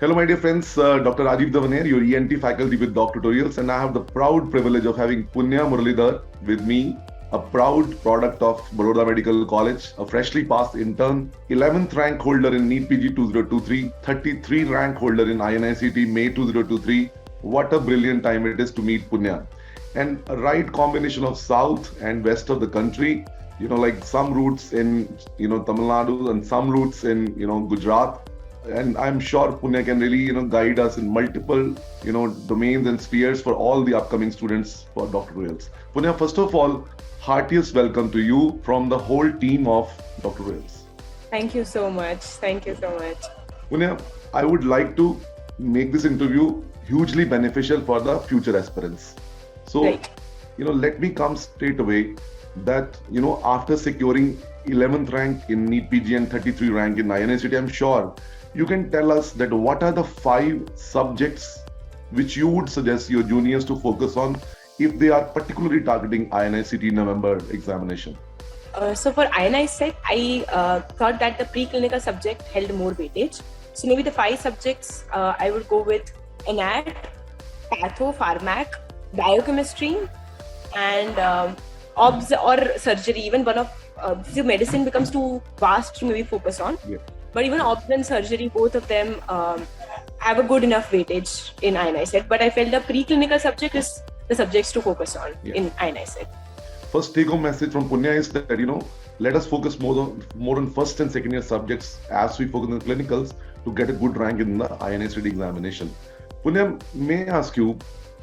Hello, my dear friends. Dr. Rajiv Dhawan here, your ENT faculty with DocTutorials, and I have the proud privilege of having Punya Murlidhar with me, a proud product of Baroda Medical College, a freshly passed intern, 11th rank holder in Neet PG 2023, 33 rank holder in INICT May 2023. What a brilliant time it is to meet Punya. And a right combination of south and west of the country, like some roots in, Tamil Nadu and some roots in, Gujarat. And I'm sure Punya can really, guide us in multiple, domains and spheres for all the upcoming students for DocTutorials. Punya, first of all, heartiest welcome to you from the whole team of DocTutorials. Thank you so much. Thank you so much. Punya, I would like to make this interview hugely beneficial for the future aspirants. So, Right. Let me come straight away that, after securing 11th rank in Neet PG and 33 rank in INICT, I'm sure you can tell us that what are the 5 subjects which you would suggest your juniors to focus on if they are particularly targeting INICT November examination? So for INICET, I thought that the preclinical subject held more weightage. So maybe the 5 subjects I would go with Anat, Patho, Pharmac, Biochemistry, and obs or surgery. Even one of medicine becomes too vast to maybe focus on. Yeah. But even obs and surgery, both of them have a good enough weightage in INICET. But I felt the preclinical subject is the subjects to focus on in INICET. First take-home message from Punya is that, let us focus more on first and second year subjects as we focus on clinicals to get a good rank in the INICT examination. Punya, may I ask you,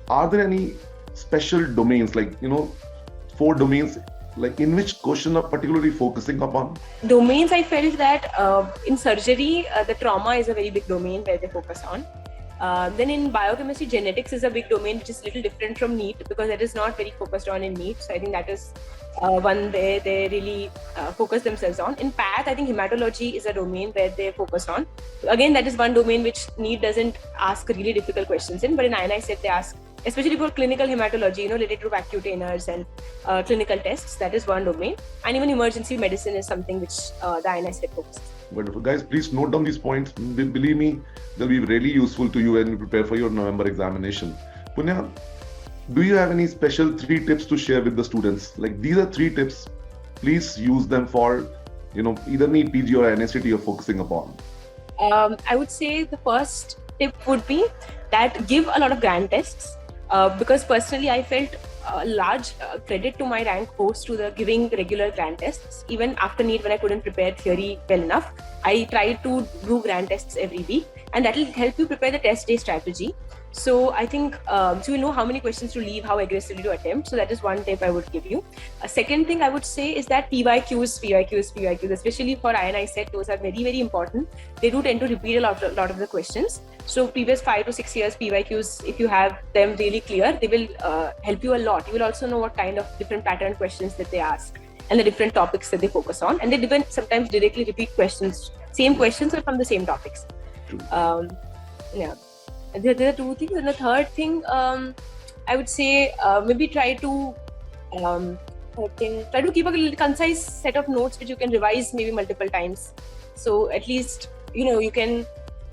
are there any special domains, like, 4 domains, like in which question are particularly focusing upon? Domains, I felt that in surgery, the trauma is a very big domain where they focus on. Then in biochemistry, genetics is a big domain which is a little different from NEET because that is not very focused on in NEET. So I think that is one they really focus themselves on. In PATH, I think hematology is a domain where they focus on. Again, that is one domain which NEET doesn't ask really difficult questions in, but in INICET they ask, especially for clinical hematology, related to vacutainers and clinical tests. That is one domain. And even emergency medicine is something which the INICET focuses. Wonderful. Guys, please note down these points. Believe me, they'll be really useful to you when you prepare for your November examination. Punya, do you have any special 3 tips to share with the students? Like, these are 3 tips. Please use them for, either NEET PG or INICT you're focusing upon. I would say the first tip would be that give a lot of grand tests. Because personally, I felt a large credit to my rank goes to the giving regular grand tests. Even after NEET, when I couldn't prepare theory well enough, I tried to do grand tests every week, and that will help you prepare the test day strategy. So I think so you know how many questions to leave, how aggressively to attempt. So that is one tip I would give you. A second thing I would say is that PYQs, especially for INICET, those are very, very important. They do tend to repeat a lot of the questions. So previous 5 to 6 years PYQs, if you have them really clear, they will help you a lot. You will also know what kind of different pattern questions that they ask and the different topics that they focus on. And they even sometimes directly repeat questions, same questions or from the same topics. Yeah. There are 2 things. And the third thing, I would say maybe try to keep a little concise set of notes which you can revise maybe multiple times. So at least, you can,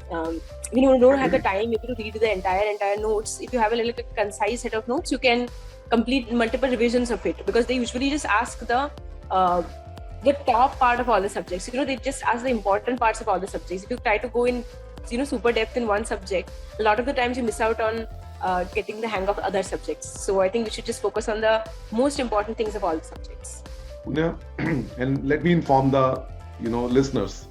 when you don't have the time maybe to read the entire notes, if you have a little bit concise set of notes, you can complete multiple revisions of it, because they usually just ask the top part of all the subjects. They just ask the important parts of all the subjects. If you try to go in super depth in one subject, a lot of the times you miss out on getting the hang of other subjects. So I think we should just focus on the most important things of all the subjects. Punya, and let me inform the listeners,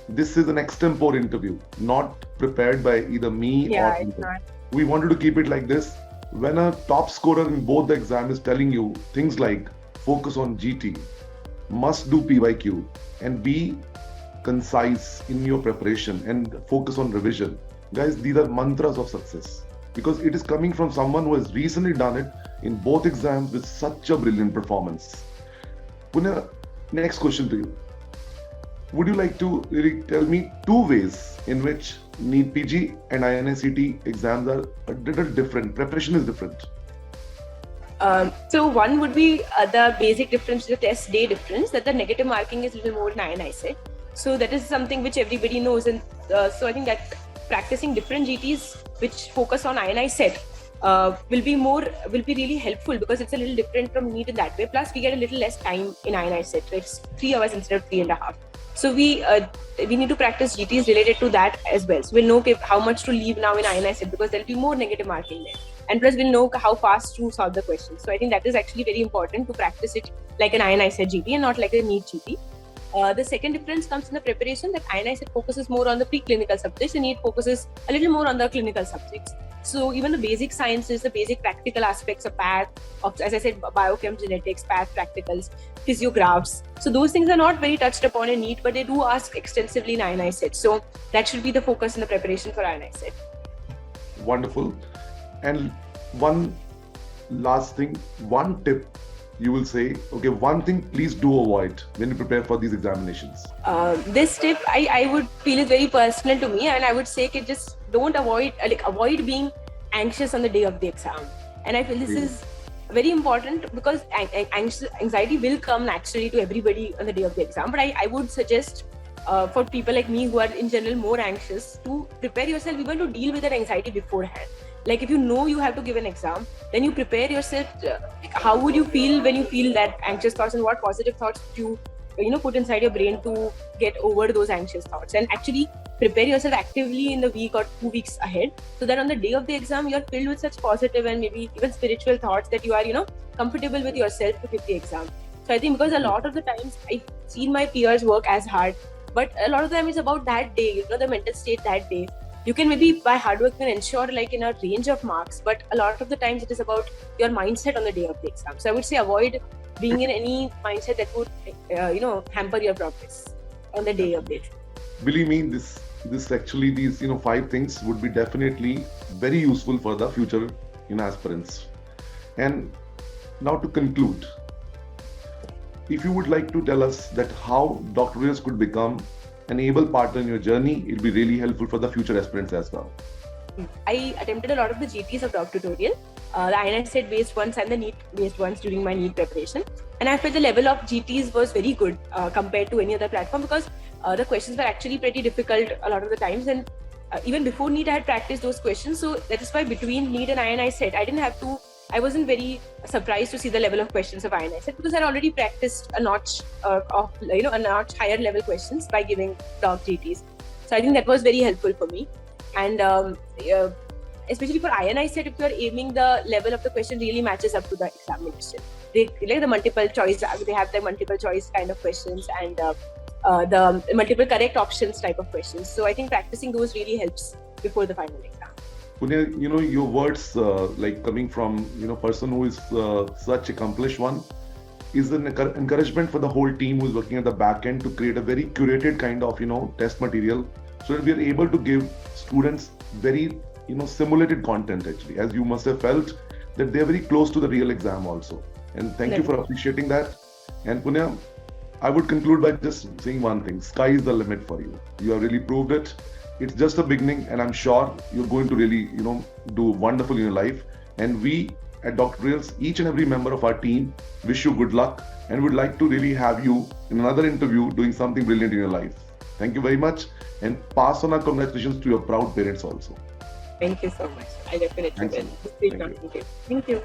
this is an extempore interview, not prepared by either me or either. We wanted to keep it like this. When a top scorer in both the exam is telling you things like focus on GT, must do PYQ, and be concise in your preparation and focus on revision. Guys, these are mantras of success, because it is coming from someone who has recently done it in both exams with such a brilliant performance. Punya, next question to you. Would you like to really tell me 2 ways in which NEET PG and INICT exams are a little different, preparation is different? So one would be the basic difference, the test day difference, that the negative marking is a little more in INICET. So that is something which everybody knows, and so I think that practicing different GTs which focus on INI set will be really helpful, because it's a little different from NEET in that way. Plus, we get a little less time in INI set. It's 3 hours instead of 3.5. So we need to practice GTs related to that as well. So we'll know how much to leave now in INI set, because there'll be more negative marking there. And plus, we'll know how fast to solve the questions. So I think that is actually very important, to practice it like an INI set GT and not like a NEET GT. The second difference comes in the preparation, that INI set focuses more on the preclinical subjects and NEET focuses a little more on the clinical subjects. So even the basic sciences, the basic practical aspects of path, as I said, biochem, genetics, path practicals, physiographs. So those things are not very touched upon in NEET, but they do ask extensively in INI set. So that should be the focus in the preparation for INI set. Wonderful. And one last thing, one tip you will say, okay, one thing please do avoid when you prepare for these examinations. This tip I would feel is very personal to me, and I would say just don't avoid being anxious on the day of the exam. And I feel this is very important, because anxiety will come naturally to everybody on the day of the exam. But I would suggest for people like me who are in general more anxious, to prepare yourself even to deal with that anxiety beforehand. Like if you know you have to give an exam, then you prepare yourself. How would you feel when you feel that anxious thoughts, and what positive thoughts do you put inside your brain to get over those anxious thoughts, and actually prepare yourself actively in the week or 2 weeks ahead, so that on the day of the exam you're filled with such positive and maybe even spiritual thoughts that you are comfortable with yourself to give the exam. So I think, because a lot of the times I've seen my peers work as hard, but a lot of them is about that day, the mental state that day. You can maybe by hard work can ensure like in a range of marks, but a lot of the times it is about your mindset on the day of the exam. So I would say avoid being in any mindset that would hamper your progress on the day of the exam. Believe me, this actually, these 5 things would be definitely very useful for the future aspirants. And now to conclude, if you would like to tell us that how DocTutorials could become an able partner in your journey, it'll be really helpful for the future aspirants as well. I attempted a lot of the GTs of DocTutorial, the INI set based ones and the NEET based ones during my NEET preparation. And I felt the level of GTs was very good compared to any other platform, because the questions were actually pretty difficult a lot of the times. And even before NEET, I had practiced those questions. So that is why between NEET and INI set, I wasn't very surprised to see the level of questions of INI set, because I had already practiced a notch a notch higher level questions by giving Doc GTs. So I think that was very helpful for me. And especially for INI set, if you are aiming, the level of the question really matches up to the examination. They like the multiple choice, they have the multiple choice kind of questions, and the multiple correct options type of questions. So I think practicing those really helps before the final exam. Punya, your words like coming from person who is such accomplished one, is an encouragement for the whole team who is working at the back end to create a very curated kind of test material, so that we are able to give students very simulated content, actually, as you must have felt that they are very close to the real exam also. And thank you for appreciating that. And Punya, I would conclude by just saying one thing: sky is the limit for you. You have really proved it. It's just a beginning, and I'm sure you're going to really do wonderful in your life. And we at DocTutorials, each and every member of our team, wish you good luck, and would like to really have you in another interview doing something brilliant in your life. Thank you very much, and pass on our congratulations to your proud parents also. Thank you so much. I definitely will. Thank you. Thank you.